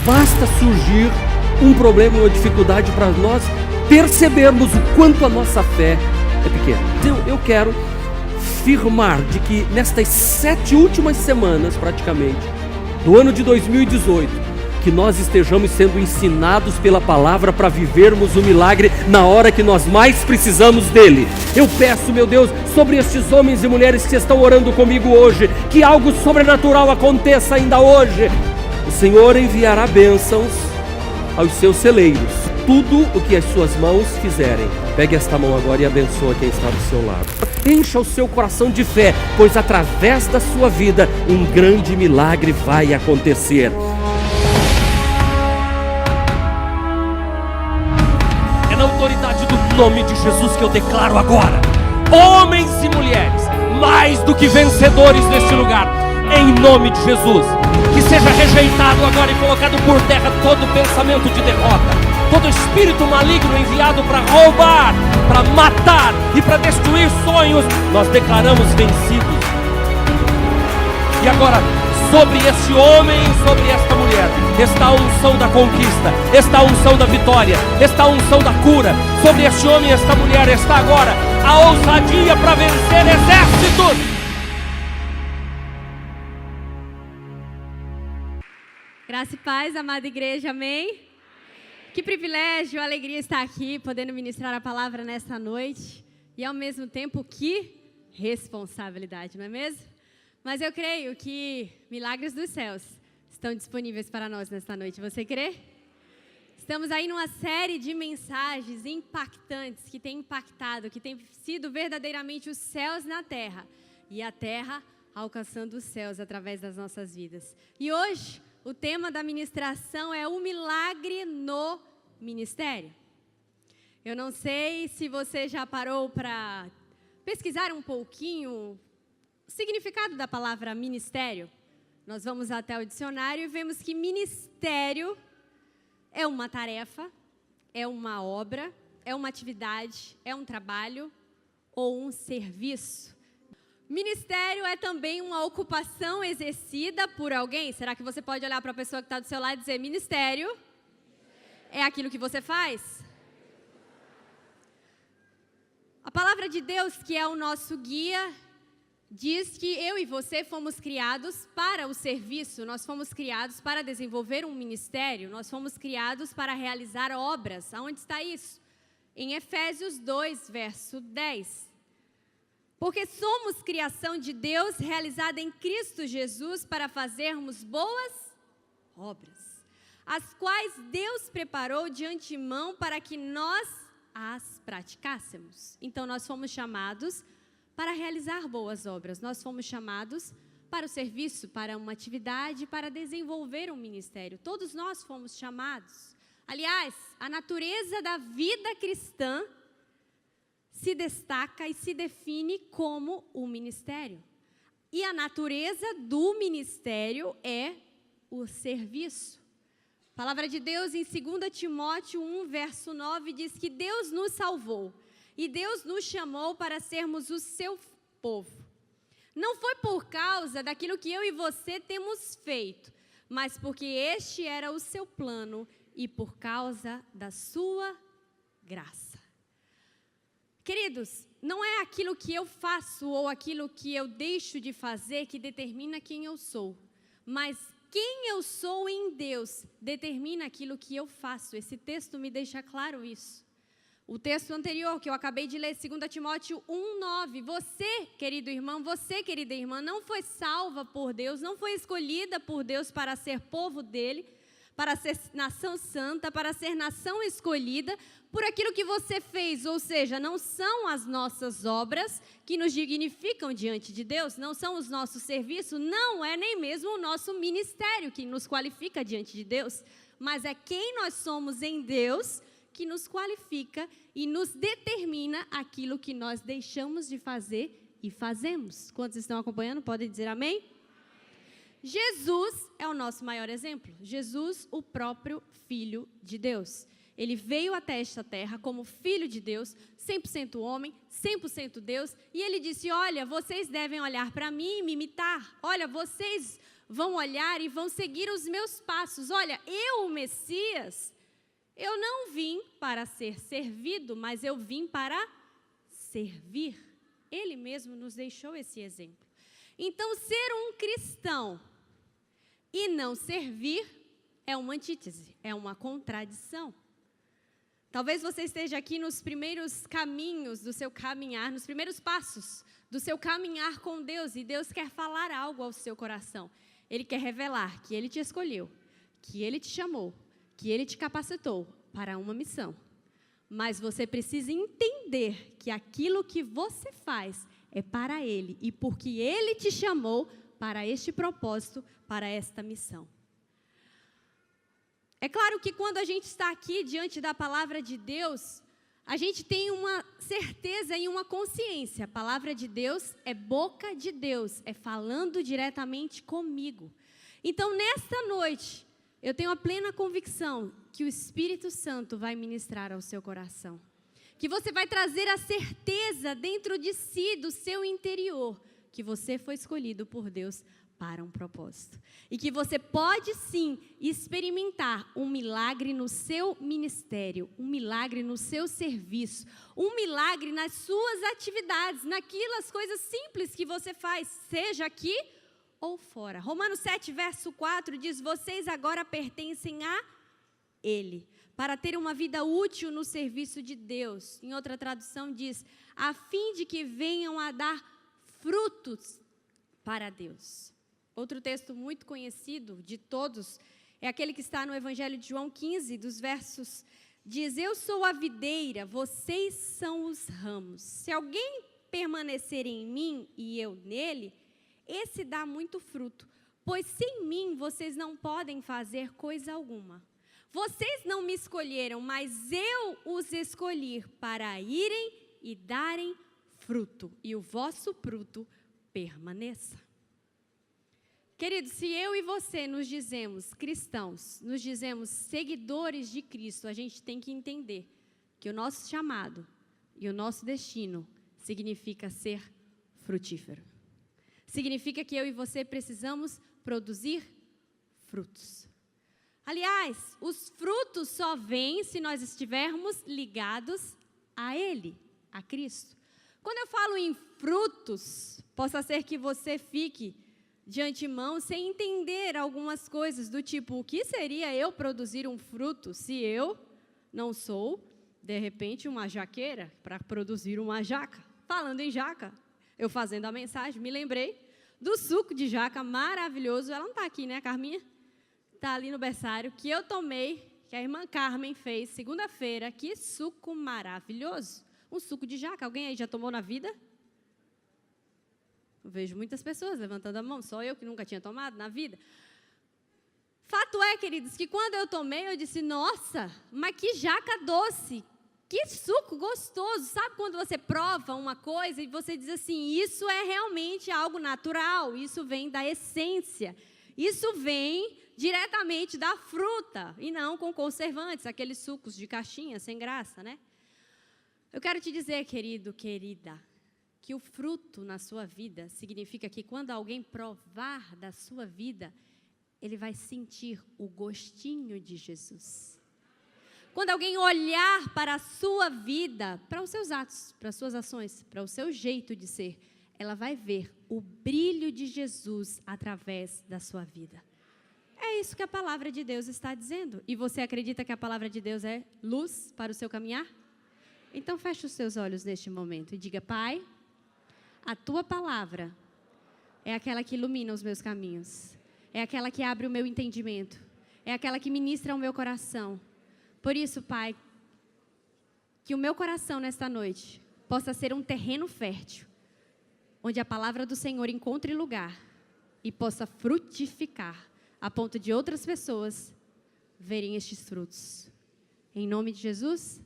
Basta surgir um problema ou dificuldade para nós percebermos o quanto a nossa fé é pequena. Então, eu quero afirmar de que nestas 7 últimas semanas, praticamente, do ano de 2018, que nós estejamos sendo ensinados pela palavra para vivermos o milagre na hora que nós mais precisamos dele. Eu peço, meu Deus, sobre estes homens e mulheres que estão orando comigo hoje, que algo sobrenatural aconteça ainda hoje. O Senhor enviará bênçãos aos seus celeiros, tudo o que as suas mãos fizerem. Pegue esta mão agora e abençoa quem está do seu lado. Encha o seu coração de fé, pois através da sua vida um grande milagre vai acontecer. É na autoridade do nome de Jesus que eu declaro agora: homens e mulheres, mais do que vencedores neste lugar, em nome de Jesus. Que seja rejeitado agora e colocado por terra todo pensamento de derrota, todo espírito maligno enviado para roubar, para matar e para destruir sonhos. Nós declaramos vencidos. E agora, sobre este homem e sobre esta mulher, está a unção da conquista, está a unção da vitória, está a unção da cura. Sobre este homem e esta mulher está agora a ousadia para vencer exércitos. Graça e paz, amada igreja, amém? Que privilégio, alegria estar aqui, podendo ministrar a palavra nesta noite. E ao mesmo tempo, que responsabilidade, não é mesmo? Mas eu creio que milagres dos céus estão disponíveis para nós nesta noite. Você crê? Estamos aí numa série de mensagens impactantes que tem impactado, que tem sido verdadeiramente os céus na terra e a terra alcançando os céus através das nossas vidas. E hoje o tema da ministração é o milagre no ministério. Eu não sei se você já parou para pesquisar um pouquinho o significado da palavra ministério. Nós vamos até o dicionário e vemos que ministério é uma tarefa, é uma obra, é uma atividade, é um trabalho ou um serviço. Ministério é também uma ocupação exercida por alguém. Será que você pode olhar para a pessoa que está do seu lado e dizer: ministério é aquilo que você faz? A palavra de Deus, que é o nosso guia, diz que eu e você fomos criados para o serviço. Nós fomos criados para desenvolver um ministério. Nós fomos criados para realizar obras. Aonde está isso? Em Efésios 2, verso 10. Porque somos criação de Deus, realizada em Cristo Jesus, para fazermos boas obras, as quais Deus preparou de antemão para que nós as praticássemos. Então, nós fomos chamados para realizar boas obras. Nós fomos chamados para o serviço, para uma atividade, para desenvolver um ministério. Todos nós fomos chamados. Aliás, a natureza da vida cristã se destaca e se define como o ministério. E a natureza do ministério é o serviço. A palavra de Deus em 2 Timóteo 1, verso 9, diz que Deus nos salvou e Deus nos chamou para sermos o seu povo. Não foi por causa daquilo que eu e você temos feito, mas porque este era o seu plano e por causa da sua graça. Queridos, não é aquilo que eu faço ou aquilo que eu deixo de fazer que determina quem eu sou, mas quem eu sou em Deus determina aquilo que eu faço. Esse texto me deixa claro isso. O texto anterior que eu acabei de ler, 2 Timóteo 1:9, você, querido irmão, você, querida irmã, não foi salva por Deus, não foi escolhida por Deus para ser povo dele, para ser nação santa, para ser nação escolhida, por aquilo que você fez, ou seja, não são as nossas obras que nos dignificam diante de Deus, não são os nossos serviços, não é nem mesmo o nosso ministério que nos qualifica diante de Deus, mas é quem nós somos em Deus que nos qualifica e nos determina aquilo que nós deixamos de fazer e fazemos. Quantos estão acompanhando? Podem dizer amém? Jesus é o nosso maior exemplo. Jesus, o próprio Filho de Deus. Ele veio até esta terra como Filho de Deus, 100% homem, 100% Deus. E ele disse, olha, vocês devem olhar para mim e me imitar. Olha, vocês vão olhar e vão seguir os meus passos. Olha, eu, o Messias, eu não vim para ser servido, mas eu vim para servir. Ele mesmo nos deixou esse exemplo. Então, ser um cristão e não servir é uma antítese, é uma contradição. Talvez você esteja aqui nos primeiros caminhos do seu caminhar, nos primeiros passos do seu caminhar com Deus, e Deus quer falar algo ao seu coração. Ele quer revelar que Ele te escolheu, que Ele te chamou, que Ele te capacitou para uma missão. Mas você precisa entender que aquilo que você faz é para Ele, e porque Ele te chamou para este propósito, para esta missão. É claro que quando a gente está aqui diante da palavra de Deus, a gente tem uma certeza e uma consciência. A palavra de Deus é boca de Deus, é falando diretamente comigo. Então, nesta noite, eu tenho a plena convicção que o Espírito Santo vai ministrar ao seu coração. Que você vai trazer a certeza dentro de si, do seu interior, que você foi escolhido por Deus para um propósito. E que você pode sim experimentar um milagre no seu ministério, um milagre no seu serviço, um milagre nas suas atividades, naquelas coisas simples que você faz, seja aqui ou fora. Romanos 7, verso 4 diz: vocês agora pertencem a Ele, para ter uma vida útil no serviço de Deus. Em outra tradução diz: a fim de que venham a dar frutos para Deus. Outro texto muito conhecido de todos é aquele que está no Evangelho de João 15, dos versos, diz: eu sou a videira, vocês são os ramos. Se alguém permanecer em mim e eu nele, esse dá muito fruto, pois sem mim vocês não podem fazer coisa alguma. Vocês não me escolheram, mas eu os escolhi para irem e darem fruto, e o vosso fruto permaneça. Queridos, se eu e você nos dizemos cristãos, nos dizemos seguidores de Cristo, a gente tem que entender que o nosso chamado e o nosso destino significa ser frutífero. Significa que eu e você precisamos produzir frutos. Aliás, os frutos só vêm se nós estivermos ligados a Ele, a Cristo. Quando eu falo em frutos, possa ser que você fique de antemão sem entender algumas coisas do tipo: o que seria eu produzir um fruto se eu não sou, de repente, uma jaqueira para produzir uma jaca? Falando em jaca, eu fazendo a mensagem, me lembrei do suco de jaca maravilhoso. Ela não está aqui, né, Carminha? Está ali no berçário, que eu tomei, que a irmã Carmen fez segunda-feira. Que suco maravilhoso! Um suco de jaca. Alguém aí já tomou na vida? Eu vejo muitas pessoas levantando a mão, só eu que nunca tinha tomado na vida. Fato é, queridos, que quando eu tomei, eu disse: nossa, mas que jaca doce, que suco gostoso. Sabe quando você prova uma coisa e você diz assim: isso é realmente algo natural, isso vem da essência, isso vem diretamente da fruta, e não com conservantes, aqueles sucos de caixinha, sem graça, né? Eu quero te dizer, querido, querida, que o fruto na sua vida significa que quando alguém provar da sua vida, ele vai sentir o gostinho de Jesus. Quando alguém olhar para a sua vida, para os seus atos, para as suas ações, para o seu jeito de ser, ela vai ver o brilho de Jesus através da sua vida. É isso que a palavra de Deus está dizendo. E você acredita que a palavra de Deus é luz para o seu caminhar? Então feche os seus olhos neste momento e diga: Pai, a tua palavra é aquela que ilumina os meus caminhos, é aquela que abre o meu entendimento, é aquela que ministra ao meu coração. Por isso, Pai, que o meu coração nesta noite possa ser um terreno fértil, onde a palavra do Senhor encontre lugar e possa frutificar, a ponto de outras pessoas verem estes frutos. Em nome de Jesus,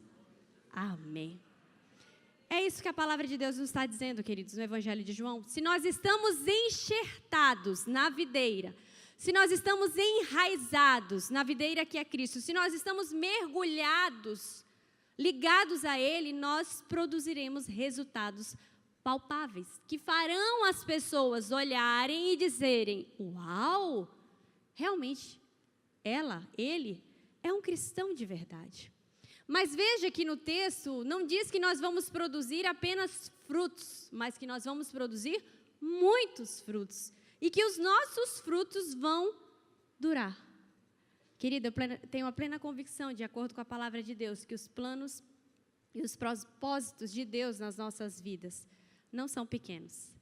amém. É isso que a palavra de Deus nos está dizendo, queridos, no Evangelho de João. Se nós estamos enxertados na videira, se nós estamos enraizados na videira que é Cristo, se nós estamos mergulhados, ligados a Ele, nós produziremos resultados palpáveis, que farão as pessoas olharem e dizerem: uau, realmente, ele é um cristão de verdade. Mas veja que no texto não diz que nós vamos produzir apenas frutos, mas que nós vamos produzir muitos frutos. E que os nossos frutos vão durar. Querida, eu tenho a plena convicção, de acordo com a palavra de Deus, que os planos e os propósitos de Deus nas nossas vidas não são pequenos,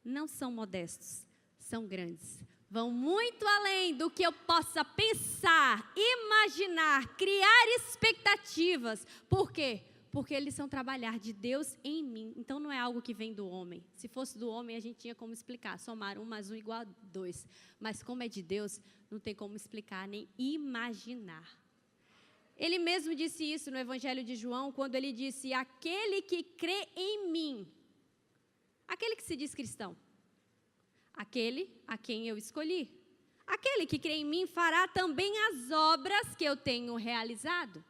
não são modestos, são grandes. Vão muito além do que eu possa pensar, imaginar, criar expectativas. Por quê? Porque eles são trabalhar de Deus em mim. Então não é algo que vem do homem. Se fosse do homem, a gente tinha como explicar. Somar 1 mais 1 igual a 2. Mas como é de Deus, não tem como explicar nem imaginar. Ele mesmo disse isso no Evangelho de João, quando ele disse: aquele que crê em mim, aquele que se diz cristão, aquele a quem eu escolhi, aquele que crê em mim fará também as obras que eu tenho realizado.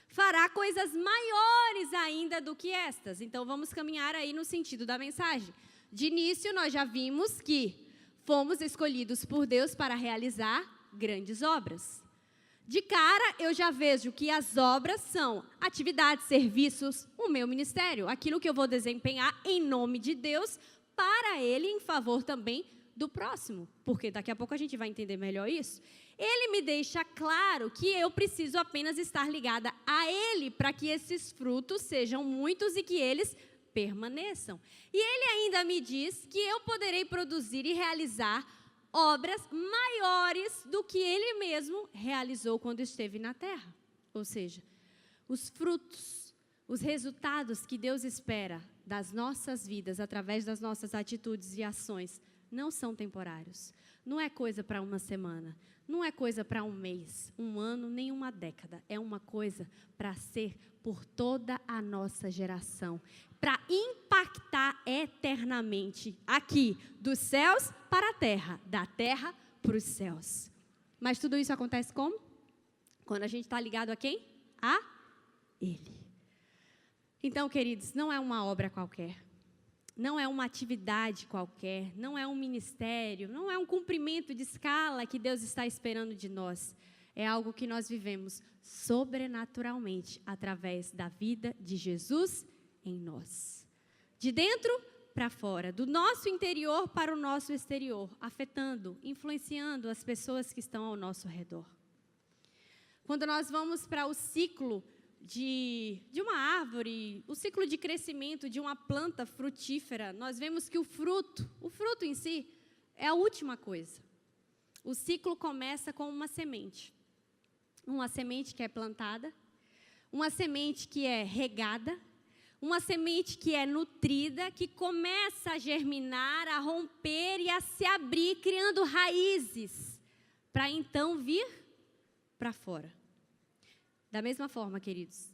Fará coisas maiores ainda do que estas. Então vamos caminhar aí no sentido da mensagem. De início nós já vimos que fomos escolhidos por Deus para realizar grandes obras. De cara eu já vejo que as obras são atividades, serviços, o meu ministério, aquilo que eu vou desempenhar em nome de Deus, para Ele, em favor também do próximo, porque daqui a pouco a gente vai entender melhor isso. Ele me deixa claro que eu preciso apenas estar ligada a Ele, para que esses frutos sejam muitos e que eles permaneçam. E Ele ainda me diz que eu poderei produzir e realizar obras maiores do que Ele mesmo realizou quando esteve na terra. Ou seja, os frutos, os resultados que Deus espera das nossas vidas, através das nossas atitudes e ações, não são temporários. Não é coisa para uma semana, não é coisa para um mês, um ano, nem uma década. É uma coisa para ser por toda a nossa geração, para impactar eternamente aqui, dos céus para a terra, da terra para os céus. Mas tudo isso acontece como? Quando a gente está ligado a quem? A Ele. Então, queridos, não é uma obra qualquer, não é uma atividade qualquer, não é um ministério, não é um cumprimento de escala que Deus está esperando de nós. É algo que nós vivemos sobrenaturalmente através da vida de Jesus em nós. De dentro para fora, do nosso interior para o nosso exterior, afetando, influenciando as pessoas que estão ao nosso redor. Quando nós vamos para o ciclo de uma árvore, o ciclo de crescimento de uma planta frutífera, nós vemos que o fruto em si é a última coisa. O ciclo começa com uma semente que é plantada, uma semente que é regada, uma semente que é nutrida, que começa a germinar, a romper e a se abrir, criando raízes, para então vir para fora. Da mesma forma, queridos,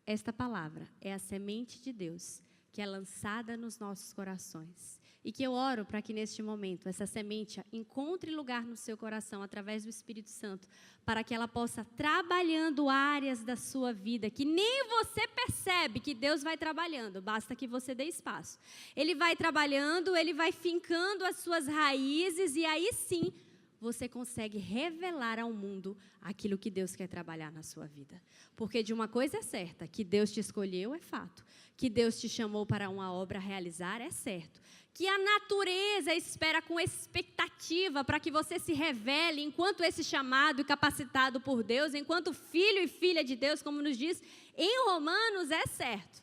esta palavra é a semente de Deus que é lançada nos nossos corações. E que eu oro para que neste momento essa semente encontre lugar no seu coração através do Espírito Santo, para que ela possa trabalhando áreas da sua vida que nem você percebe que Deus vai trabalhando, basta que você dê espaço. Ele vai trabalhando, ele vai fincando as suas raízes e aí sim você consegue revelar ao mundo aquilo que Deus quer trabalhar na sua vida. Porque de uma coisa é certa, que Deus te escolheu é fato, que Deus te chamou para uma obra a realizar é certo, que a natureza espera com expectativa para que você se revele enquanto esse chamado e capacitado por Deus, enquanto filho e filha de Deus, como nos diz em Romanos, é certo.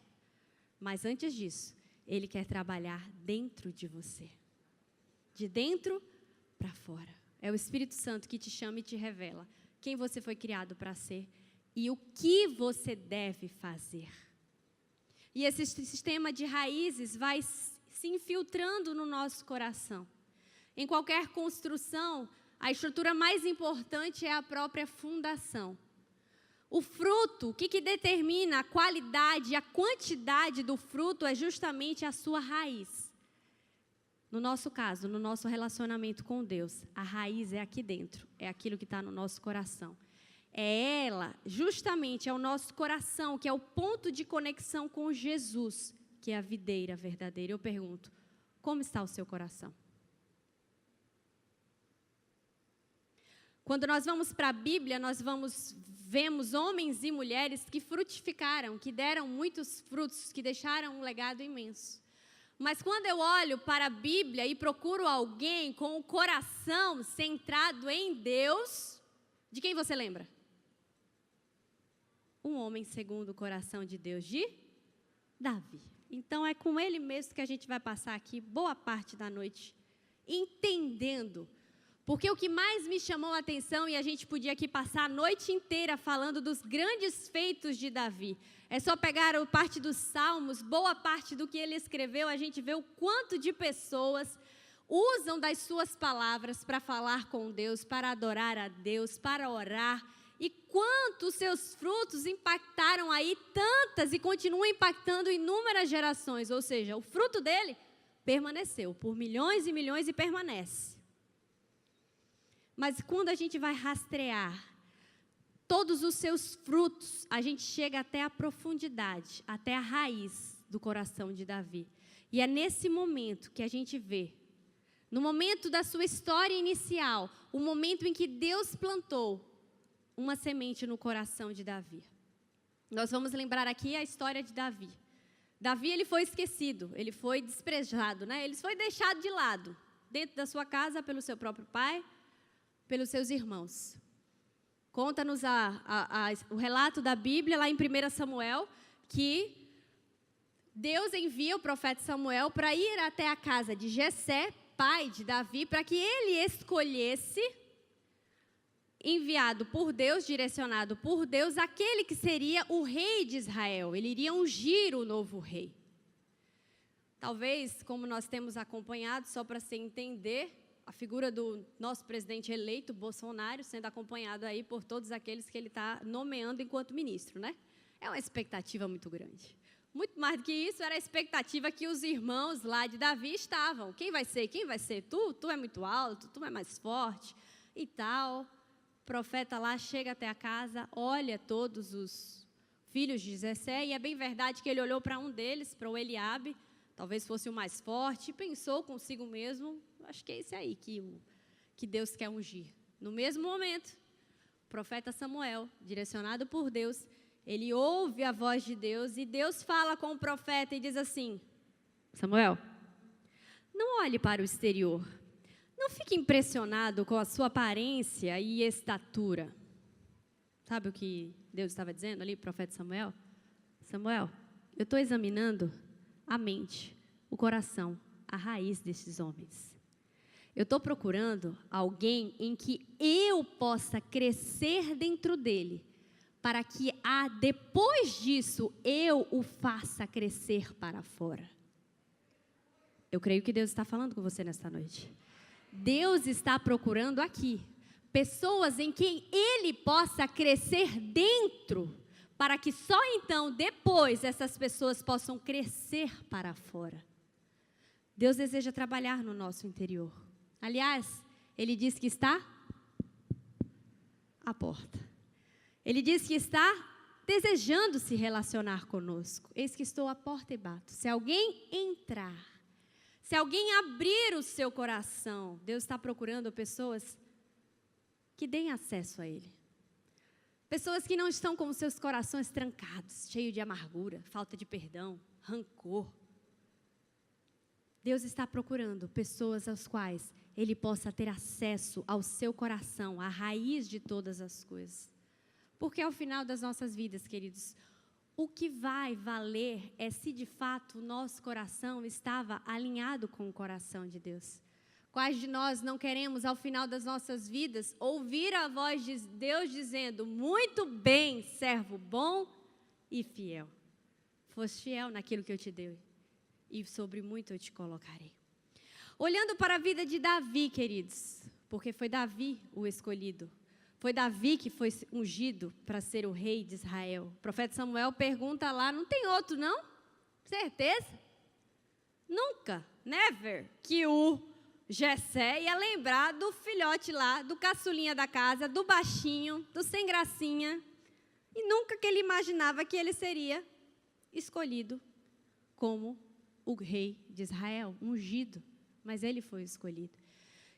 Mas antes disso, Ele quer trabalhar dentro de você, de dentro para fora. É o Espírito Santo que te chama e te revela quem você foi criado para ser e o que você deve fazer. E esse sistema de raízes vai se infiltrando no nosso coração. Em qualquer construção, a estrutura mais importante é a própria fundação. O fruto, o que determina a qualidade, a quantidade do fruto é justamente a sua raiz. No nosso caso, no nosso relacionamento com Deus, a raiz é aqui dentro, é aquilo que está no nosso coração. É o nosso coração, que é o ponto de conexão com Jesus, que é a videira verdadeira. Eu pergunto, como está o seu coração? Quando nós vamos para a Bíblia, vemos homens e mulheres que frutificaram, que deram muitos frutos, que deixaram um legado imenso. Mas quando eu olho para a Bíblia e procuro alguém com o coração centrado em Deus, de quem você lembra? Um homem segundo o coração de Deus, de Davi. Então é com ele mesmo que a gente vai passar aqui boa parte da noite, entendendo. Porque o que mais me chamou a atenção, e a gente podia aqui passar a noite inteira falando dos grandes feitos de Davi. É só pegar a parte dos Salmos, boa parte do que ele escreveu, a gente vê o quanto de pessoas usam das suas palavras para falar com Deus, para adorar a Deus, para orar. E quanto os seus frutos impactaram aí tantas e continuam impactando inúmeras gerações. Ou seja, o fruto dele permaneceu por milhões e milhões e permanece. Mas quando a gente vai rastrear todos os seus frutos, a gente chega até a profundidade, até a raiz do coração de Davi. E é nesse momento que a gente vê, no momento da sua história inicial, o momento em que Deus plantou uma semente no coração de Davi. Nós vamos lembrar aqui a história de Davi. Davi, ele foi esquecido, ele foi desprezado, né? Ele foi deixado de lado, dentro da sua casa, pelo seu próprio pai, pelos seus irmãos. Conta-nos o relato da Bíblia, lá em 1 Samuel, que Deus envia o profeta Samuel para ir até a casa de Jessé, pai de Davi, para que ele escolhesse, enviado por Deus, direcionado por Deus, aquele que seria o rei de Israel. Ele iria ungir o novo rei. Talvez, como nós temos acompanhado, só para se entender, a figura do nosso presidente eleito, Bolsonaro, sendo acompanhado aí por todos aqueles que ele está nomeando enquanto ministro, né? É uma expectativa muito grande. Muito mais do que isso, era a expectativa que os irmãos lá de Davi estavam. Quem vai ser? Quem vai ser? Tu é muito alto, tu é mais forte e tal. O profeta lá chega até a casa, olha todos os filhos de Jessé, e é bem verdade que ele olhou para um deles, para o Eliabe, talvez fosse o mais forte, e pensou consigo mesmo, acho que é esse aí que Deus quer ungir. No mesmo momento, o profeta Samuel, direcionado por Deus, ele ouve a voz de Deus e Deus fala com o profeta e diz assim: Samuel, não olhe para o exterior, não fique impressionado com a sua aparência e estatura. Sabe o que Deus estava dizendo ali, profeta Samuel? Samuel, eu estou examinando a mente, o coração, a raiz desses homens. Eu estou procurando alguém em que eu possa crescer dentro dele, para que depois disso eu o faça crescer para fora. Eu creio que Deus está falando com você nesta noite. Deus está procurando aqui pessoas em quem ele possa crescer dentro, para que só então, depois, essas pessoas possam crescer para fora. Deus deseja trabalhar no nosso interior. Aliás, ele diz que está à porta. Ele diz que está desejando se relacionar conosco. Eis que estou à porta e bato. Se alguém entrar, se alguém abrir o seu coração, Deus está procurando pessoas que deem acesso a Ele. Pessoas que não estão com os seus corações trancados, cheios de amargura, falta de perdão, rancor. Deus está procurando pessoas às quais Ele possa ter acesso ao seu coração, à raiz de todas as coisas. Porque ao final das nossas vidas, queridos, o que vai valer é se de fato o nosso coração estava alinhado com o coração de Deus. Quais de nós não queremos, ao final das nossas vidas, ouvir a voz de Deus dizendo: muito bem, servo bom e fiel. Foste fiel naquilo que eu te dei, e sobre muito eu te colocarei. Olhando para a vida de Davi, queridos, porque foi Davi o escolhido. Foi Davi que foi ungido para ser o rei de Israel. O profeta Samuel pergunta lá: não tem outro não? Certeza? Nunca, never, que o Jessé ia lembrar do filhote lá, do caçulinha da casa, do baixinho, do sem gracinha. E nunca que ele imaginava que ele seria escolhido como o rei de Israel, ungido, mas ele foi escolhido.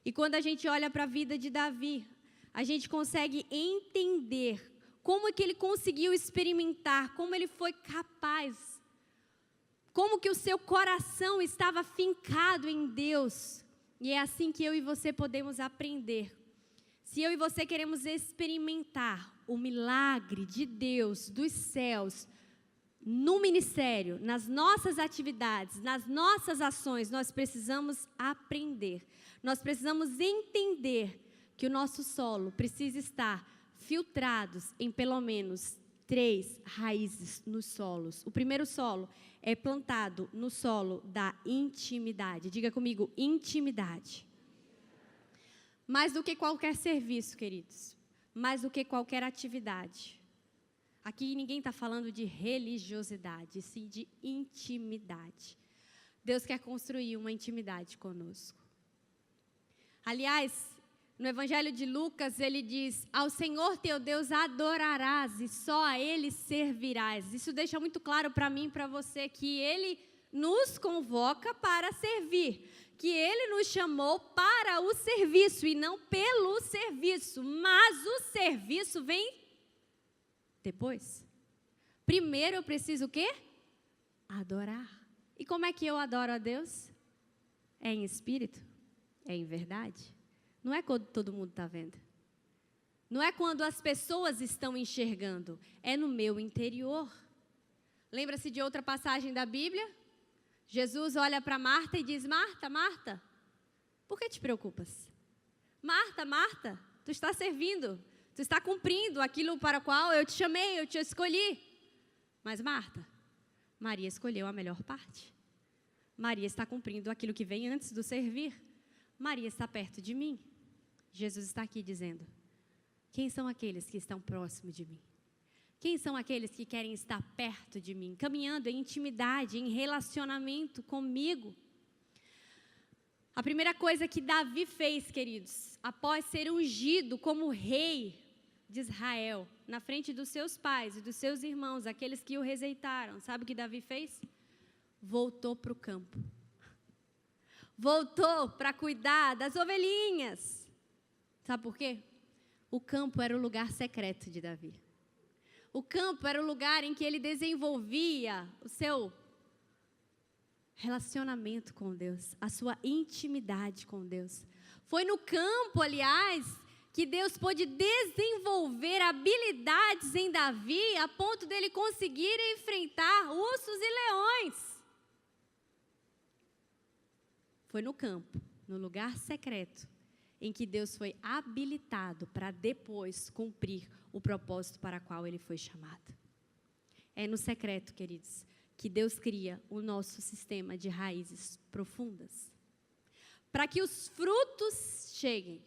E quando a gente olha para a vida de Davi, a gente consegue entender como que ele conseguiu experimentar, como ele foi capaz, como que o seu coração estava fincado em Deus. E é assim que eu e você podemos aprender. Se eu e você queremos experimentar o milagre de Deus, dos céus, no ministério, nas nossas atividades, nas nossas ações, nós precisamos aprender. Nós precisamos entender que o nosso solo precisa estar filtrados em pelo menos 3 raízes nos solos. O primeiro solo é plantado no solo da intimidade. Diga comigo, intimidade. Mais do que qualquer serviço, queridos. Mais do que qualquer atividade. Aqui ninguém está falando de religiosidade, sim de intimidade. Deus quer construir uma intimidade conosco. Aliás, no Evangelho de Lucas, ele diz: ao Senhor teu Deus adorarás e só a Ele servirás. Isso deixa muito claro para mim e para você que Ele nos convoca para servir. Que Ele nos chamou para o serviço e não pelo serviço. Mas o serviço vem depois. Primeiro eu preciso o quê? Adorar. E como é que eu adoro a Deus? É em espírito? É em verdade? Não é quando todo mundo está vendo. Não é quando as pessoas estão enxergando. É no meu interior. Lembra-se de outra passagem da Bíblia? Jesus olha para Marta e diz: Marta, Marta, por que te preocupas? Marta, Marta, tu está servindo. Tu está cumprindo aquilo para o qual eu te chamei, eu te escolhi. Mas Marta, Maria escolheu a melhor parte. Maria está cumprindo aquilo que vem antes do servir. Maria está perto de mim. Jesus está aqui dizendo: quem são aqueles que estão próximos de mim? Quem são aqueles que querem estar perto de mim? Caminhando em intimidade, em relacionamento comigo. A primeira coisa que Davi fez, queridos, após ser ungido como rei de Israel, na frente dos seus pais e dos seus irmãos, aqueles que o rejeitaram, sabe o que Davi fez? Voltou para o campo. Voltou para cuidar das ovelhinhas. Sabe por quê? O campo era o lugar secreto de Davi. O campo era o lugar em que ele desenvolvia o seu relacionamento com Deus, a sua intimidade com Deus. Foi no campo, aliás, que Deus pôde desenvolver habilidades em Davi a ponto dele conseguir enfrentar ursos e leões. Foi no campo, no lugar secreto, em que Deus foi habilitado para depois cumprir o propósito para o qual ele foi chamado. É no secreto, queridos, que Deus cria o nosso sistema de raízes profundas. Para que os frutos cheguem,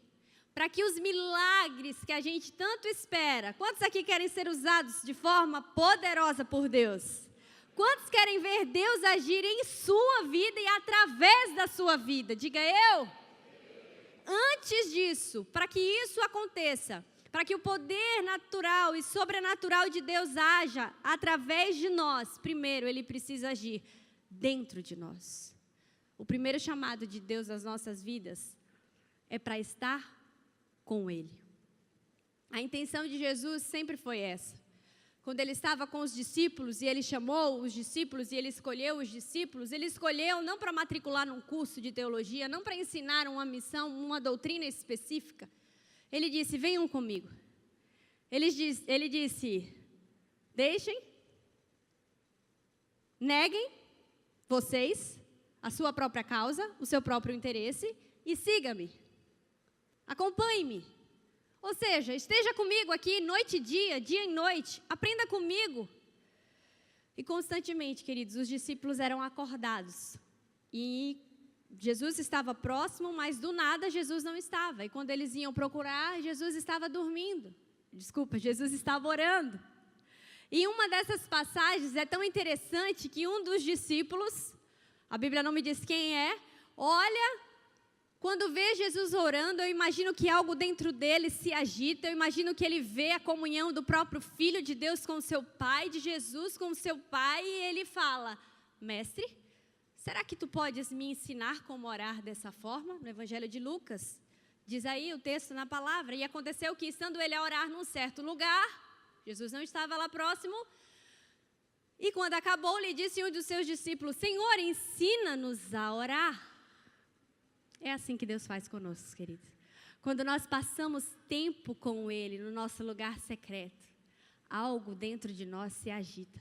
para que os milagres que a gente tanto espera. Quantos aqui querem ser usados de forma poderosa por Deus? Quantos querem ver Deus agir em sua vida e através da sua vida? Diga eu. Antes disso, para que isso aconteça, para que o poder natural e sobrenatural de Deus haja através de nós, primeiro Ele precisa agir dentro de nós. O primeiro chamado de Deus às nossas vidas é para estar com Ele. A intenção de Jesus sempre foi essa. Quando Ele estava com os discípulos e Ele chamou os discípulos e Ele escolheu os discípulos, Ele escolheu não para matricular num curso de teologia, não para ensinar uma missão, uma doutrina específica. Ele disse: venham comigo. Ele disse: deixem, neguem vocês a sua própria causa, o seu próprio interesse e siga-me. Acompanhe-me. Ou seja, esteja comigo aqui noite e dia e noite, aprenda comigo. E constantemente, queridos, os discípulos eram acordados. E Jesus estava próximo, mas do nada Jesus não estava. E quando eles iam procurar, Jesus estava dormindo. Jesus estava orando. E uma dessas passagens é tão interessante que um dos discípulos, a Bíblia não me diz quem é, olha... Quando vê Jesus orando, eu imagino que algo dentro dele se agita, eu imagino que ele vê a comunhão do próprio Filho de Deus com o seu Pai, de Jesus com o seu Pai, e ele fala: mestre, será que tu podes me ensinar como orar dessa forma? No Evangelho de Lucas, diz aí o texto na palavra, e aconteceu que, estando ele a orar num certo lugar, Jesus não estava lá próximo, e quando acabou, lhe disse um dos seus discípulos, Senhor, ensina-nos a orar. É assim que Deus faz conosco, queridos. Quando nós passamos tempo com Ele, no nosso lugar secreto, algo dentro de nós se agita.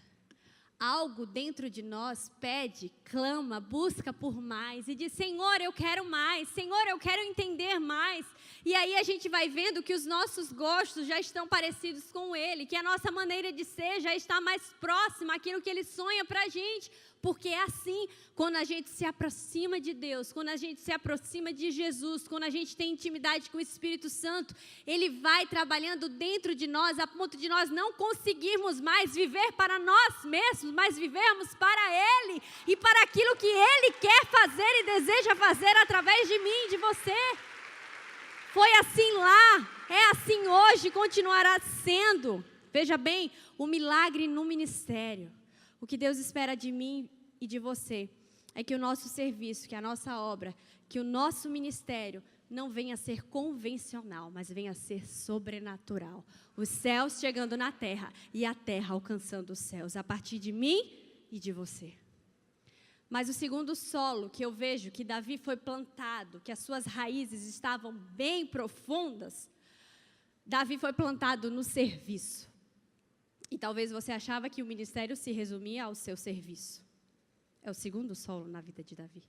Algo dentro de nós pede, clama, busca por mais e diz, Senhor, eu quero mais, Senhor, eu quero entender mais. E aí a gente vai vendo que os nossos gostos já estão parecidos com Ele, que a nossa maneira de ser já está mais próxima àquilo que Ele sonha para a gente. Porque é assim, quando a gente se aproxima de Deus, quando a gente se aproxima de Jesus, quando a gente tem intimidade com o Espírito Santo, Ele vai trabalhando dentro de nós, a ponto de nós não conseguirmos mais viver para nós mesmos, mas vivermos para Ele e para aquilo que Ele quer fazer e deseja fazer através de mim e de você. Foi assim lá, é assim hoje, continuará sendo. Veja bem, o milagre no ministério. O que Deus espera de mim e de você é que o nosso serviço, que a nossa obra, que o nosso ministério não venha a ser convencional, mas venha a ser sobrenatural. Os céus chegando na terra e a terra alcançando os céus, a partir de mim e de você. Mas o segundo solo que eu vejo que Davi foi plantado, que as suas raízes estavam bem profundas, Davi foi plantado no serviço. E talvez você achava que o ministério se resumia ao seu serviço. É o segundo solo na vida de Davi.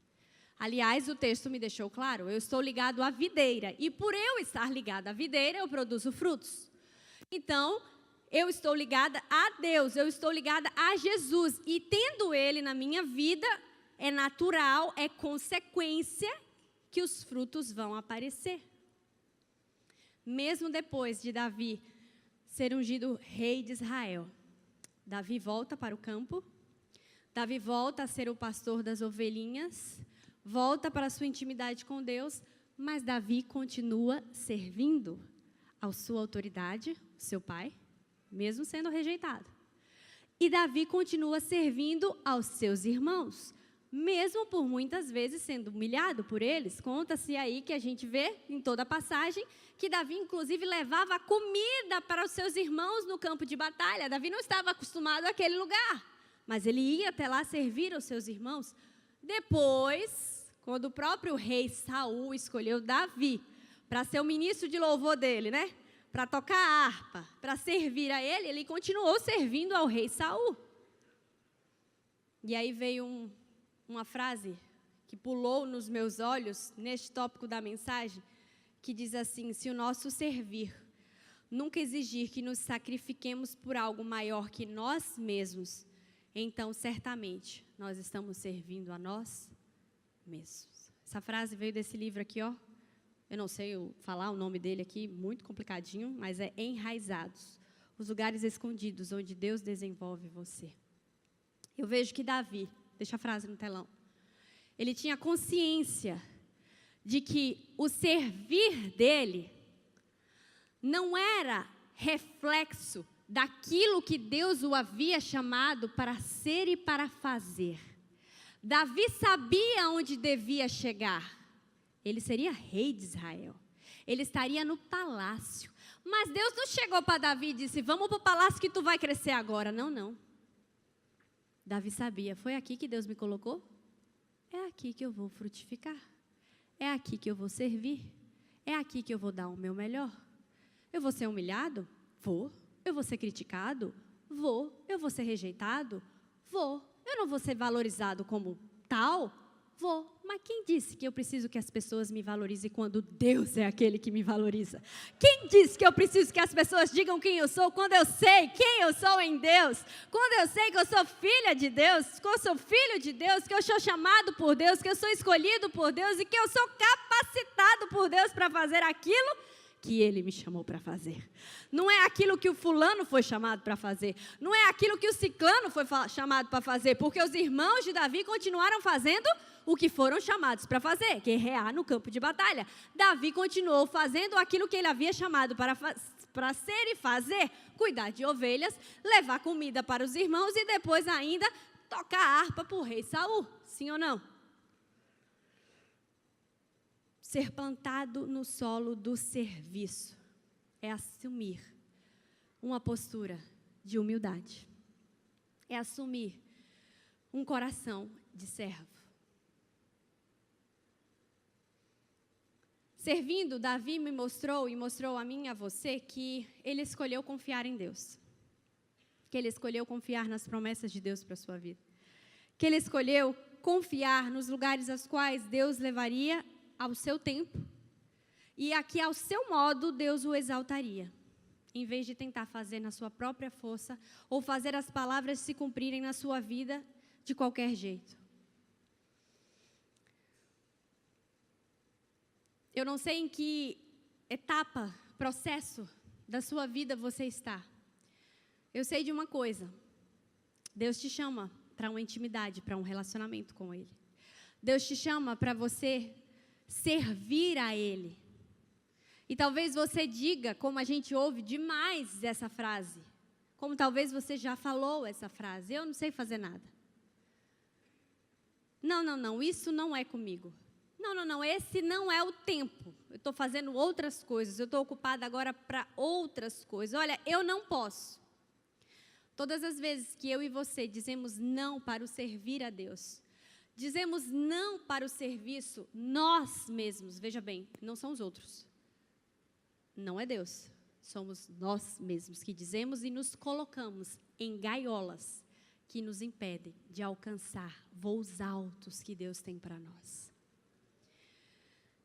Aliás, o texto me deixou claro, eu estou ligado à videira. E por eu estar ligado à videira, eu produzo frutos. Então, eu estou ligada a Deus, eu estou ligada a Jesus. E tendo Ele na minha vida, é natural, é consequência que os frutos vão aparecer. Mesmo depois de Davi ser ungido rei de Israel, Davi volta para o campo, Davi volta a ser o pastor das ovelhinhas, volta para a sua intimidade com Deus, mas Davi continua servindo à sua autoridade, seu pai, mesmo sendo rejeitado. E Davi continua servindo aos seus irmãos, mesmo por muitas vezes sendo humilhado por eles. Conta-se aí que a gente vê em toda a passagem que Davi inclusive levava comida para os seus irmãos no campo de batalha. Davi não estava acostumado àquele lugar, mas ele ia até lá servir aos seus irmãos. Depois, quando o próprio rei Saul escolheu Davi para ser o ministro de louvor dele, né? Para tocar a harpa, para servir a ele, ele continuou servindo ao rei Saul. E aí veio uma frase que pulou nos meus olhos, neste tópico da mensagem, que diz assim, se o nosso servir nunca exigir que nos sacrifiquemos por algo maior que nós mesmos, então certamente nós estamos servindo a nós mesmos. Essa frase veio desse livro aqui, ó. Eu não sei falar o nome dele aqui, muito complicadinho, mas é Enraizados, os lugares escondidos onde Deus desenvolve você. Eu vejo que Davi, deixa a frase no telão, ele tinha consciência de que o servir dele não era reflexo daquilo que Deus o havia chamado para ser e para fazer. Davi sabia onde devia chegar. Ele seria rei de Israel. Ele estaria no palácio. Mas Deus não chegou para Davi e disse, vamos para o palácio que tu vai crescer agora. Não, não. Davi sabia, foi aqui que Deus me colocou? É aqui que eu vou frutificar. É aqui que eu vou servir. É aqui que eu vou dar o meu melhor. Eu vou ser humilhado? Vou. Eu vou ser criticado? Vou. Eu vou ser rejeitado? Vou. Eu não vou ser valorizado como tal? Vou. Mas quem disse que eu preciso que as pessoas me valorizem quando Deus é aquele que me valoriza? Quem disse que eu preciso que as pessoas digam quem eu sou quando eu sei quem eu sou em Deus? Quando eu sei que eu sou filha de Deus, que eu sou filho de Deus, que eu sou chamado por Deus, que eu sou escolhido por Deus e que eu sou capacitado por Deus para fazer aquilo que Ele me chamou para fazer. Não é aquilo que o fulano foi chamado para fazer. Não é aquilo que o ciclano foi chamado para fazer. Porque os irmãos de Davi continuaram fazendo o que foram chamados para fazer, guerrear no campo de batalha. Davi continuou fazendo aquilo que ele havia chamado para ser e fazer, cuidar de ovelhas, levar comida para os irmãos e depois ainda tocar a harpa para o rei Saul, sim ou não? Ser plantado no solo do serviço é assumir uma postura de humildade. É assumir um coração de servo. Servindo, Davi me mostrou e mostrou a mim e a você que ele escolheu confiar em Deus. Que ele escolheu confiar nas promessas de Deus para a sua vida. Que ele escolheu confiar nos lugares aos quais Deus levaria ao seu tempo. E aqui, ao seu modo, Deus o exaltaria. Em vez de tentar fazer na sua própria força ou fazer as palavras se cumprirem na sua vida de qualquer jeito. Eu não sei em que etapa, processo da sua vida você está. Eu sei de uma coisa. Deus te chama para uma intimidade, para um relacionamento com Ele. Deus te chama para você servir a Ele. E talvez você diga, como a gente ouve demais essa frase, como talvez você já falou essa frase, eu não sei fazer nada. Não, isso não é comigo. Não, esse não é o tempo. Eu estou fazendo outras coisas, eu estou ocupada agora para outras coisas. Olha, eu não posso. Todas as vezes que eu e você dizemos não para o servir a Deus, dizemos não para o serviço, nós mesmos, veja bem, não são os outros. Não é Deus, somos nós mesmos que dizemos e nos colocamos em gaiolas que nos impedem de alcançar voos altos que Deus tem para nós.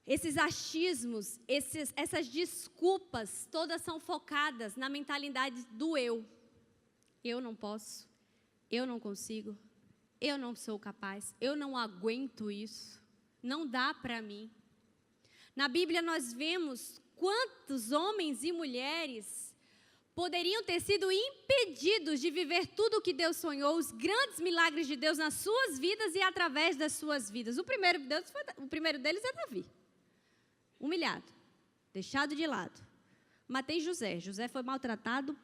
Esses achismos, essas desculpas, todas são focadas na mentalidade do eu. Eu não posso, eu não consigo, eu não sou capaz, eu não aguento isso, não dá para mim. Na Bíblia nós vemos quantos homens e mulheres poderiam ter sido impedidos de viver tudo o que Deus sonhou, os grandes milagres de Deus nas suas vidas e através das suas vidas. O primeiro deles é Davi. Humilhado, deixado de lado. Mas tem José. José foi maltratado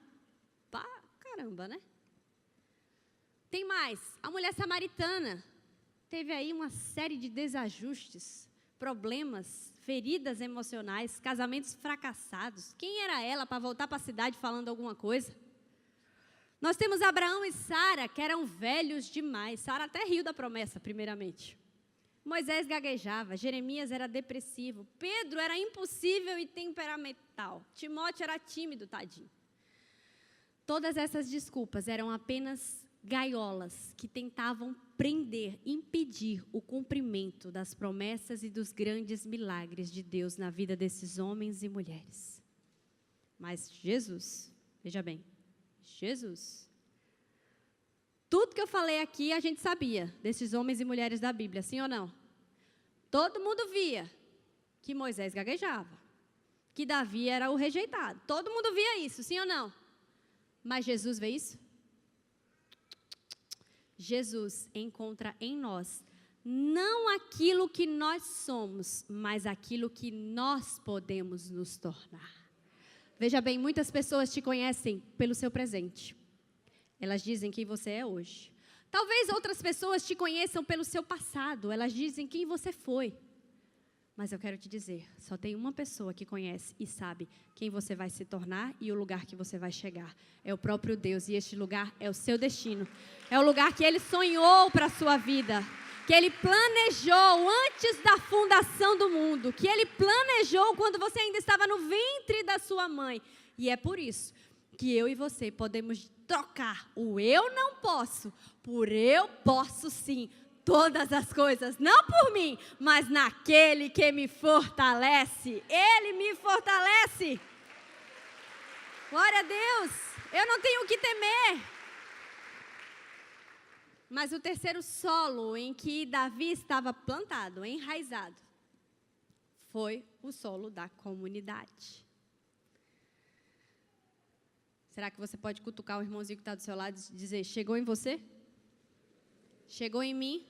pra caramba, né? Tem mais. A mulher samaritana teve aí uma série de desajustes, problemas, feridas emocionais, casamentos fracassados. Quem era ela para voltar para a cidade falando alguma coisa? Nós temos Abraão e Sara, que eram velhos demais. Sara até riu da promessa, primeiramente. Moisés gaguejava, Jeremias era depressivo, Pedro era impossível e temperamental, Timóteo era tímido, tadinho. Todas essas desculpas eram apenas gaiolas que tentavam prender, impedir o cumprimento das promessas e dos grandes milagres de Deus na vida desses homens e mulheres. Mas Jesus, veja bem, Jesus, tudo que eu falei aqui a gente sabia desses homens e mulheres da Bíblia, sim ou não? Todo mundo via que Moisés gaguejava, que Davi era o rejeitado. Todo mundo via isso, sim ou não? Mas Jesus vê isso? Jesus encontra em nós não aquilo que nós somos, mas aquilo que nós podemos nos tornar. Veja bem, muitas pessoas te conhecem pelo seu presente. Elas dizem quem você é hoje. Talvez outras pessoas te conheçam pelo seu passado. Elas dizem quem você foi. Mas eu quero te dizer, só tem uma pessoa que conhece e sabe quem você vai se tornar e o lugar que você vai chegar. É o próprio Deus, e este lugar é o seu destino. É o lugar que Ele sonhou para a sua vida, que Ele planejou antes da fundação do mundo, que Ele planejou quando você ainda estava no ventre da sua mãe. E é por isso que eu e você podemos trocar o eu não posso por eu posso sim. Todas as coisas, não por mim, mas naquele que me fortalece. Ele me fortalece. Glória a Deus. Eu não tenho o que temer. Mas o terceiro solo em que Davi estava plantado, enraizado, foi o solo da comunidade. Será que você pode cutucar o irmãozinho que está do seu lado e dizer, chegou em você? Chegou em mim?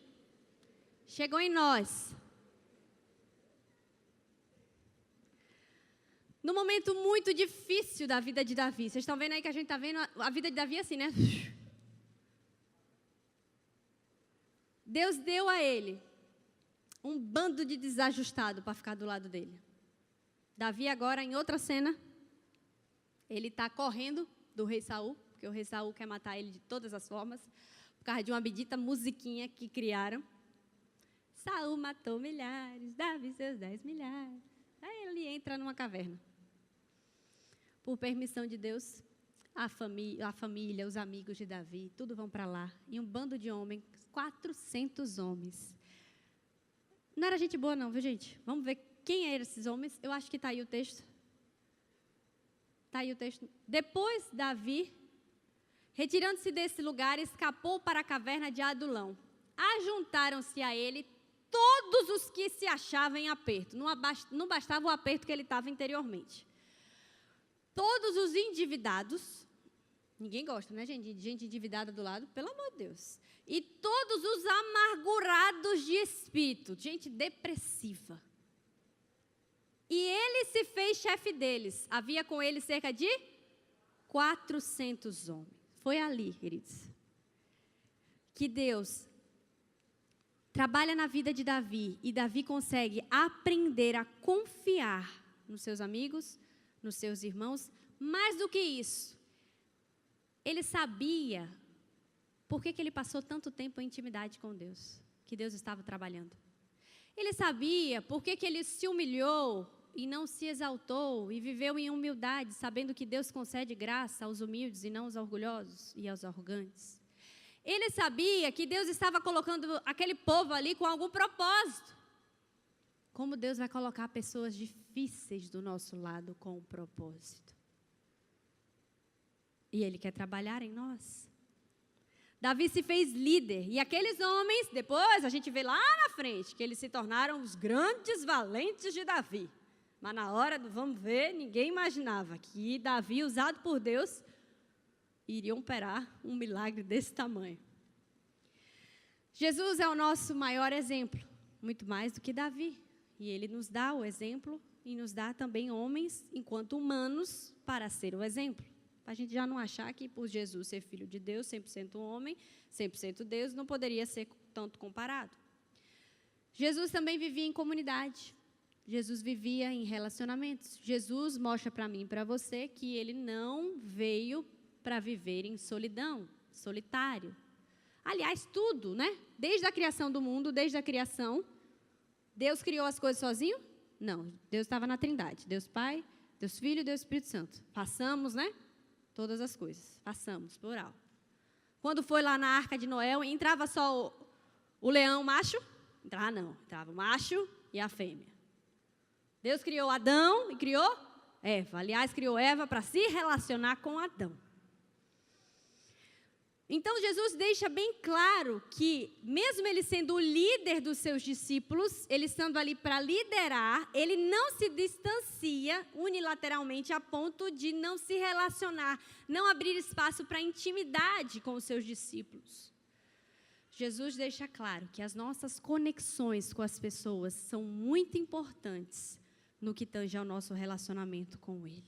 Chegou em nós. Num momento muito difícil da vida de Davi. Vocês estão vendo aí que a gente está vendo a vida de Davi assim, né? Deus deu a ele um bando de desajustado para ficar do lado dele. Davi agora, em outra cena, ele está correndo do rei Saul, porque o rei Saul quer matar ele de todas as formas, por causa de uma bendita musiquinha que criaram. Saul matou milhares, Davi seus 10 milhares. Aí ele entra numa caverna. Por permissão de Deus, a família, os amigos de Davi, tudo vão para lá. E um bando de homens, 400 homens. Não era gente boa não, viu gente? Vamos ver quem eram esses homens. Eu acho que está aí o texto. Está aí o texto. Depois Davi, retirando-se desse lugar, escapou para a caverna de Adulão. Ajuntaram-se a ele todos os que se achavam em aperto. Não bastava o aperto que ele estava interiormente. Todos os endividados, ninguém gosta, né, gente? De gente endividada do lado, pelo amor de Deus. E todos os amargurados de espírito, gente depressiva. E ele se fez chefe deles. Havia com ele cerca de 400 homens. Foi ali, queridos, que Deus trabalha na vida de Davi. E Davi consegue aprender a confiar nos seus amigos, nos seus irmãos. Mais do que isso, ele sabia por que ele passou tanto tempo em intimidade com Deus, que Deus estava trabalhando. Ele sabia por que ele se humilhou e não se exaltou e viveu em humildade, sabendo que Deus concede graça aos humildes e não aos orgulhosos e aos arrogantes. Ele sabia que Deus estava colocando aquele povo ali com algum propósito. Como Deus vai colocar pessoas difíceis do nosso lado com um propósito. E Ele quer trabalhar em nós. Davi se fez líder. E aqueles homens, depois a gente vê lá na frente, que eles se tornaram os grandes valentes de Davi. Mas na hora do vamos ver, ninguém imaginava que Davi, usado por Deus, iria operar um milagre desse tamanho. Jesus é o nosso maior exemplo, muito mais do que Davi. E Ele nos dá o exemplo e nos dá também homens, enquanto humanos, para ser o exemplo. Para a gente já não achar que por Jesus ser filho de Deus, 100% homem, 100% Deus, não poderia ser tanto comparado. Jesus também vivia em comunidade. Jesus vivia em relacionamentos. Jesus mostra para mim e para você que Ele não veio para viver em solidão, solitário. Aliás, tudo, né? Desde a criação do mundo, desde a criação, Deus criou as coisas sozinho? Não, Deus estava na Trindade. Deus Pai, Deus Filho e Deus Espírito Santo. Passamos, né? Todas as coisas. Passamos, plural. Quando foi lá na Arca de Noé, entrava só o leão macho? Entrava não, entrava o macho e a fêmea. Deus criou Adão e criou Eva. Aliás, criou Eva para se relacionar com Adão. Então, Jesus deixa bem claro que, mesmo ele sendo o líder dos seus discípulos, ele estando ali para liderar, ele não se distancia unilateralmente a ponto de não se relacionar, não abrir espaço para intimidade com os seus discípulos. Jesus deixa claro que as nossas conexões com as pessoas são muito importantes no que tange ao nosso relacionamento com Ele.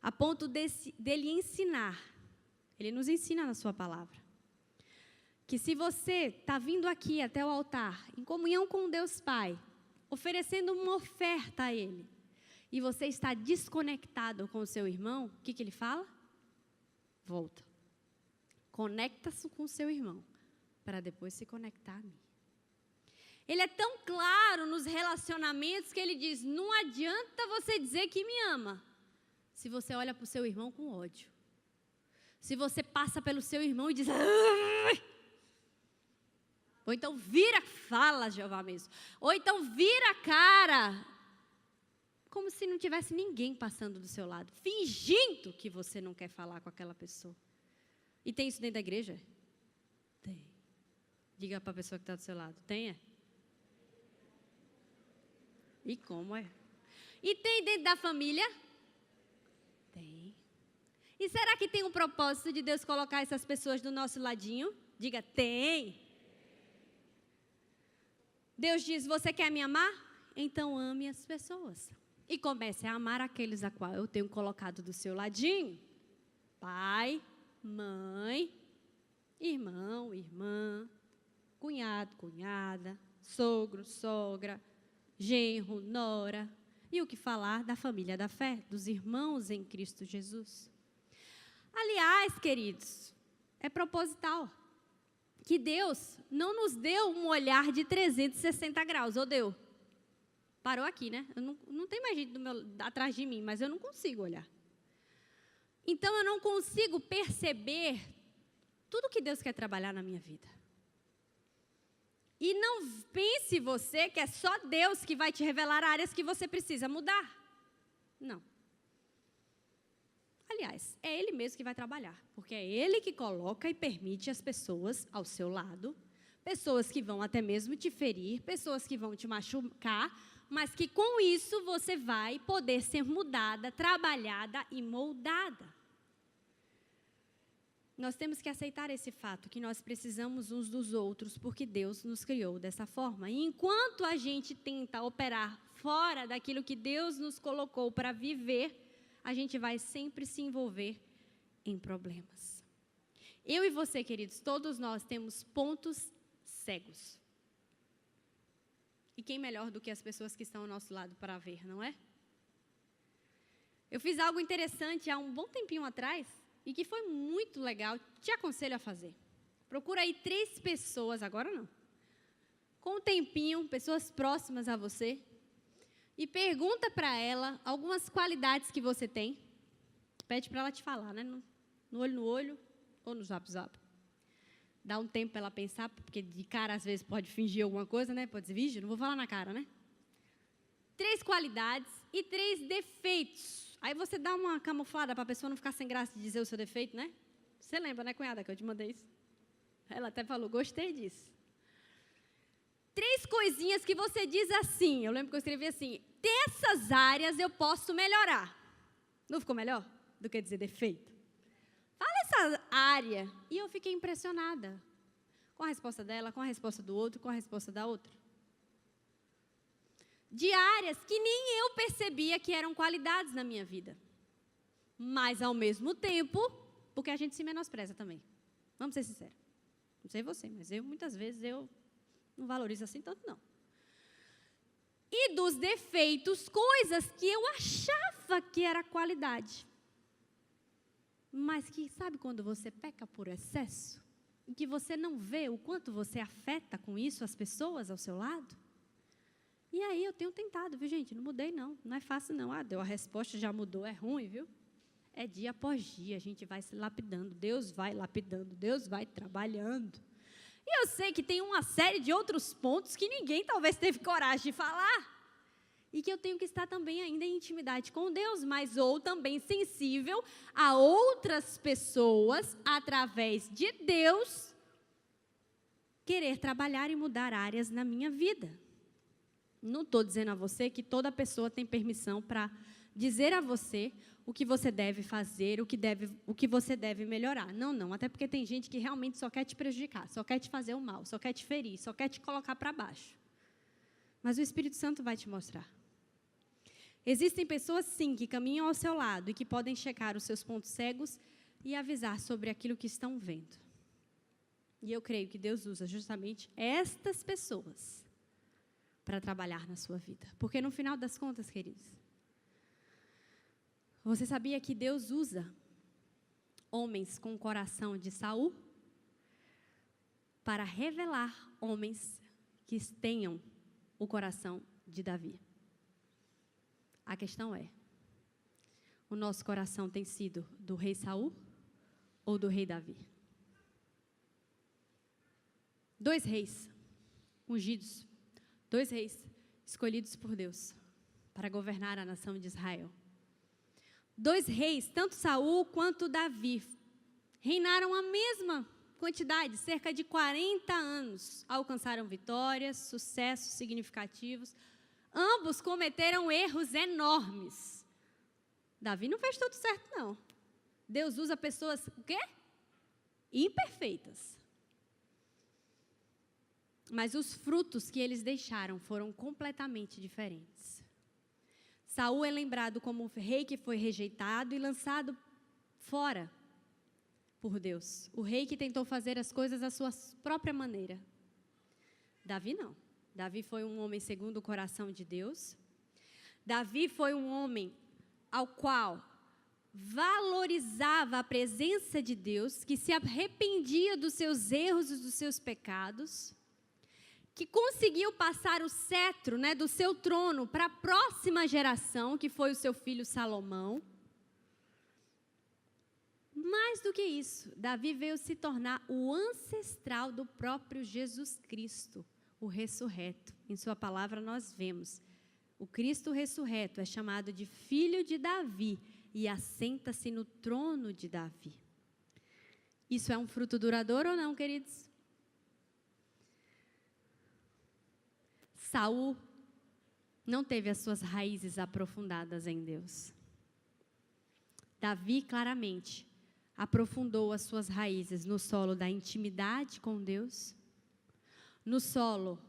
A ponto dele ensinar. Ele nos ensina na sua palavra, que se você está vindo aqui até o altar, em comunhão com Deus Pai, oferecendo uma oferta a Ele, e você está desconectado com o seu irmão, o que ele fala? Volta. Conecta-se com o seu irmão, para depois se conectar a mim. Ele é tão claro nos relacionamentos que ele diz, não adianta você dizer que me ama, se você olha para o seu irmão com ódio. Se você passa pelo seu irmão e diz... Ai! Ou então vira, fala Jeová mesmo. Ou então vira a cara. Como se não tivesse ninguém passando do seu lado. Fingindo que você não quer falar com aquela pessoa. E tem isso dentro da igreja? Tem. Diga para a pessoa que está do seu lado. Tem, é? E como é? E tem dentro da família? Tem. E será que tem um propósito de Deus colocar essas pessoas do nosso ladinho? Diga, tem. Deus diz, você quer me amar? Então ame as pessoas. E comece a amar aqueles a qual eu tenho colocado do seu ladinho. Pai, mãe, irmão, irmã, cunhado, cunhada, sogro, sogra, genro, nora. E o que falar da família da fé, dos irmãos em Cristo Jesus. Aliás, queridos, é proposital que Deus não nos deu um olhar de 360 graus, ou deu? Parou aqui, né? Não tem mais gente atrás de mim, mas eu não consigo olhar. Então, eu não consigo perceber tudo que Deus quer trabalhar na minha vida. E não pense você que é só Deus que vai te revelar áreas que você precisa mudar. Não. Aliás, é Ele mesmo que vai trabalhar, porque é Ele que coloca e permite as pessoas ao seu lado, pessoas que vão até mesmo te ferir, pessoas que vão te machucar, mas que com isso você vai poder ser mudada, trabalhada e moldada. Nós temos que aceitar esse fato, que nós precisamos uns dos outros, porque Deus nos criou dessa forma. E enquanto a gente tenta operar fora daquilo que Deus nos colocou para viver, a gente vai sempre se envolver em problemas. Eu e você, queridos, todos nós temos pontos cegos. E quem melhor do que as pessoas que estão ao nosso lado para ver, não é? Eu fiz algo interessante há um bom tempinho atrás, e que foi muito legal, te aconselho a fazer. Procura aí 3 pessoas, agora não, com um tempinho, pessoas próximas a você, e pergunta para ela algumas qualidades que você tem. Pede para ela te falar, né? No olho ou no zap. Dá um tempo para ela pensar, porque de cara às vezes pode fingir alguma coisa, né? Pode dizer, vixe, não vou falar na cara, né? 3 qualidades e 3 defeitos. Aí você dá uma camuflada para a pessoa não ficar sem graça de dizer o seu defeito, né? Você lembra, né, cunhada, que eu te mandei isso? Ela até falou, gostei disso. 3 coisinhas que você diz assim, eu lembro que eu escrevi assim, dessas áreas eu posso melhorar. Não ficou melhor do que dizer defeito? Fala essa área. E eu fiquei impressionada com a resposta dela, com a resposta do outro, com a resposta da outra. De áreas que nem eu percebia que eram qualidades na minha vida. Mas, ao mesmo tempo, porque a gente se menospreza também. Vamos ser sinceros. Não sei você, mas muitas vezes, não valorizo assim tanto, não. E dos defeitos, coisas que eu achava que era qualidade. Mas que, sabe quando você peca por excesso? E que você não vê o quanto você afeta com isso as pessoas ao seu lado? E aí eu tenho tentado, viu, gente? Não mudei, não. Não é fácil, não. Deu a resposta, já mudou, é ruim, viu? É dia após dia, a gente vai se lapidando. Deus vai lapidando, Deus vai trabalhando. E eu sei que tem uma série de outros pontos que ninguém talvez teve coragem de falar. E que eu tenho que estar também ainda em intimidade com Deus, mas ou também sensível a outras pessoas, através de Deus, querer trabalhar e mudar áreas na minha vida. Não estou dizendo a você que toda pessoa tem permissão para dizer a você o que você deve fazer, o que você deve melhorar. Não, até porque tem gente que realmente só quer te prejudicar, só quer te fazer o mal, só quer te ferir, só quer te colocar para baixo. Mas o Espírito Santo vai te mostrar. Existem pessoas, sim, que caminham ao seu lado e que podem checar os seus pontos cegos e avisar sobre aquilo que estão vendo. E eu creio que Deus usa justamente estas pessoas para trabalhar na sua vida. Porque no final das contas, queridos, você sabia que Deus usa homens com o coração de Saul para revelar homens que tenham o coração de Davi? A questão é, o nosso coração tem sido do rei Saul ou do rei Davi? 2 reis ungidos, 2 reis escolhidos por Deus para governar a nação de Israel. 2 reis, tanto Saul quanto Davi, reinaram a mesma quantidade, cerca de 40 anos. Alcançaram vitórias, sucessos significativos. Ambos cometeram erros enormes. Davi não fez tudo certo, não. Deus usa pessoas, o quê? Imperfeitas. Mas os frutos que eles deixaram foram completamente diferentes. Saul é lembrado como um rei que foi rejeitado e lançado fora por Deus. O rei que tentou fazer as coisas à sua própria maneira. Davi não. Davi foi um homem segundo o coração de Deus. Davi foi um homem ao qual valorizava a presença de Deus, que se arrependia dos seus erros e dos seus pecados, que conseguiu passar o cetro, né, do seu trono para a próxima geração, que foi o seu filho Salomão. Mais do que isso, Davi veio se tornar o ancestral do próprio Jesus Cristo, o ressurreto. Em sua palavra nós vemos, o Cristo ressurreto é chamado de filho de Davi e assenta-se no trono de Davi. Isso é um fruto duradouro ou não, queridos? Saul não teve as suas raízes aprofundadas em Deus. Davi, claramente, aprofundou as suas raízes no solo da intimidade com Deus, no solo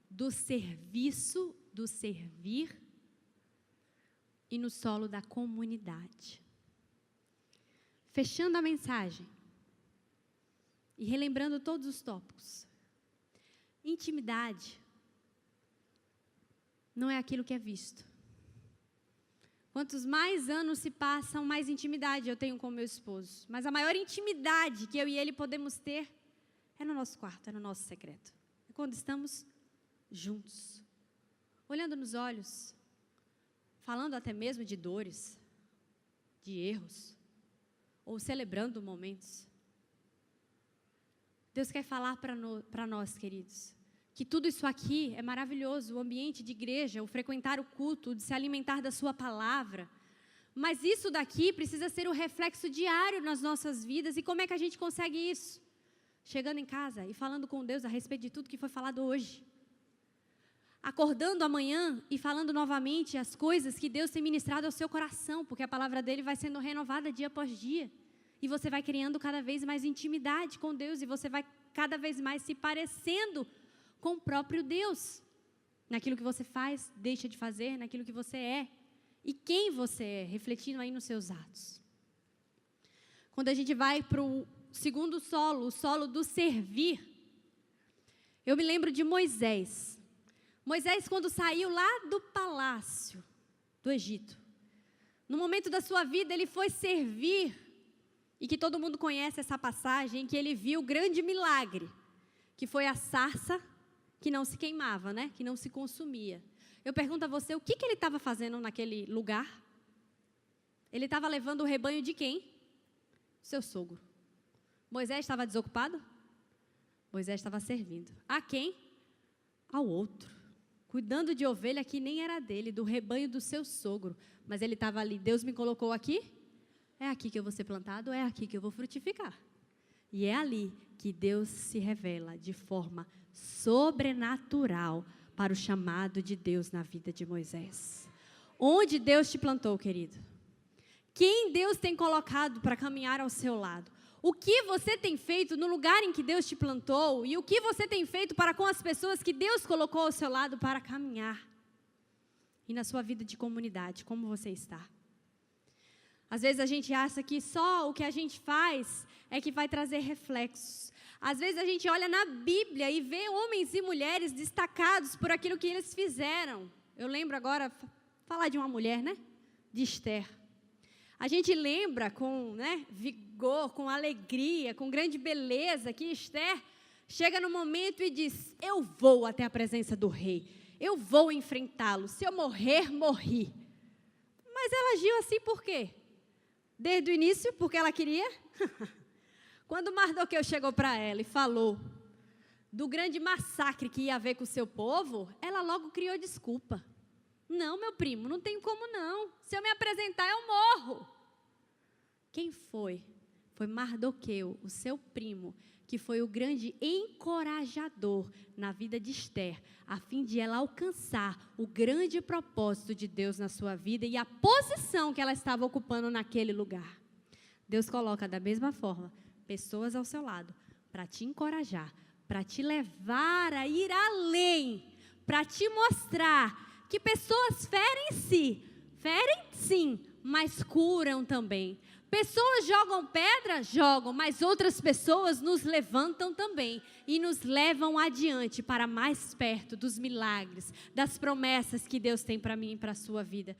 do serviço, do servir e no solo da comunidade. Fechando a mensagem e relembrando todos os tópicos. Intimidade não é aquilo que é visto. Quantos mais anos se passam, mais intimidade eu tenho com meu esposo. Mas a maior intimidade que eu e ele podemos ter é no nosso quarto, é no nosso secreto. É quando estamos juntos, olhando nos olhos, falando até mesmo de dores, de erros, ou celebrando momentos. Deus quer falar para nós, queridos, que tudo isso aqui é maravilhoso, o ambiente de igreja, o frequentar o culto, o de se alimentar da sua palavra. Mas isso daqui precisa ser o reflexo diário nas nossas vidas. E como é que a gente consegue isso? Chegando em casa e falando com Deus a respeito de tudo que foi falado hoje. Acordando amanhã e falando novamente as coisas que Deus tem ministrado ao seu coração, porque a palavra dele vai sendo renovada dia após dia. E você vai criando cada vez mais intimidade com Deus e você vai cada vez mais se parecendo com o próprio Deus, naquilo que você faz, deixa de fazer, naquilo que você é, e quem você é, refletindo aí nos seus atos. Quando a gente vai para o segundo solo, o solo do servir, eu me lembro de Moisés. Moisés, quando saiu lá do palácio do Egito, no momento da sua vida, ele foi servir, e que todo mundo conhece essa passagem, em que ele viu o grande milagre, que foi a sarça que não se queimava, né? Que não se consumia. Eu pergunto a você, o que ele estava fazendo naquele lugar? Ele estava levando o rebanho de quem? Seu sogro. Moisés estava desocupado? Moisés estava servindo. A quem? Ao outro. Cuidando de ovelha que nem era dele, do rebanho do seu sogro. Mas ele estava ali, Deus me colocou aqui, é aqui que eu vou ser plantado, é aqui que eu vou frutificar. E é ali que Deus se revela de forma sobrenatural para o chamado de Deus na vida de Moisés. Onde Deus te plantou, querido? Quem Deus tem colocado para caminhar ao seu lado? O que você tem feito no lugar em que Deus te plantou e o que você tem feito para com as pessoas que Deus colocou ao seu lado para caminhar? E na sua vida de comunidade, como você está? Às vezes a gente acha que só o que a gente faz é que vai trazer reflexos. Às vezes a gente olha na Bíblia e vê homens e mulheres destacados por aquilo que eles fizeram. Eu lembro agora, falar de uma mulher, né? De Esther. A gente lembra com, né, vigor, com alegria, com grande beleza, que Esther chega no momento e diz, eu vou até a presença do rei, eu vou enfrentá-lo, se eu morrer, morri. Mas ela agiu assim por quê? Desde o início, porque ela queria? Quando Mardoqueu chegou para ela e falou do grande massacre que ia haver com o seu povo, ela logo criou desculpa. Não, meu primo, não tenho como não. Se eu me apresentar, eu morro. Quem foi? Foi Mardoqueu, o seu primo, que foi o grande encorajador na vida de Esther, a fim de ela alcançar o grande propósito de Deus na sua vida e a posição que ela estava ocupando naquele lugar. Deus coloca da mesma forma pessoas ao seu lado para te encorajar, para te levar a ir além, para te mostrar que pessoas ferem sim, mas curam também. Pessoas jogam pedra? Jogam, mas outras pessoas nos levantam também e nos levam adiante para mais perto dos milagres, das promessas que Deus tem para mim e para a sua vida.